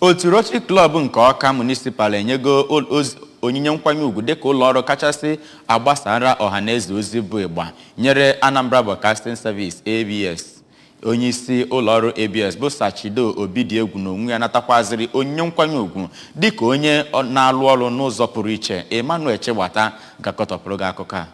Otu Rotary Club nke Awka Municipal enyego onyinye nkwanye ugwu dịka ụlọ ọrụ kachasị agbasara ọhaneze ozi bụ ịgba nyere Anambra Broadcasting Service ABS. Onye isi ụlọ ọrụ ABS bụ Sachido Obidiegwu n'onwe ya natakwaziri onyinye nkwanye ugwu dịka onye na-alụ ọrụ n'ụzọ pụrụ iche. Emmanuel Chewata gakọtọpụrụ gị akụkọ a.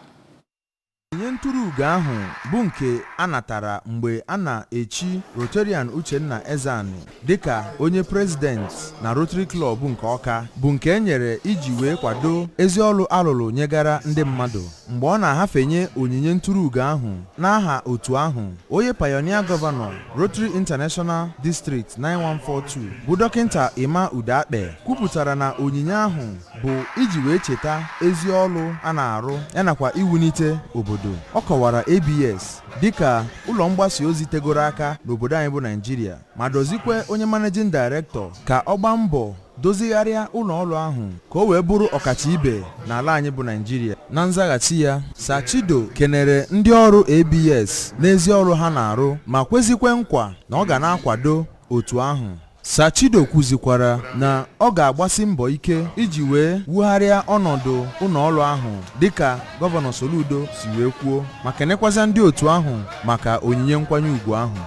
Ihe ntụrụ ugo ahụ bụ nke a natara mgbe a na-echi Rotarian Uchenna Ezani dịka onye president na Rotary Club nke Awka, bụ nke e nyere iji wee kwado ezi ọrụ alụlụ nyegara ndị mmadụ. Mgbe ọ na-ahafenye onyinye ntụrụ ugo ahụ n'aha otu ahụ, onye pioneer gọvanọ Rotary International District 9142 bụ dọkịnta Ima Udakpe kwupụtara na onyinye ahụ bụ iji wee cheta ezi ọrụ a na-arụ yanakwa iwunite obodo. Ọ kọwara ABS dịka ụlọ mgbasa ozi tegoro aka n'obodo anyị bụ Nigeria, ma dozikwe onye managing director ka ọ gbaa mbọ dozigharịa ụlọ ọrụ ahụ ka o wee bụrụ ọkacha ibe n'ala anyị bụ Nigeria. Na nzaghachi ya, Sachido kenere ndị ọrụ ABS n'ezi ọrụ ha na-arụ ma kwezikwe nkwa na ọ ga na-akwado otu ahụ. Sachido kwuzikwara na ọ ga-agbasi mbọ ike iji wee wugharịa ọnọdụ ụlọ ọrụ ahụ dịka gọvanọ Soludo si wee kwuo, ma kenekwazị ndị otu ahụ maka onyinye nkwanye ugwu ahụ.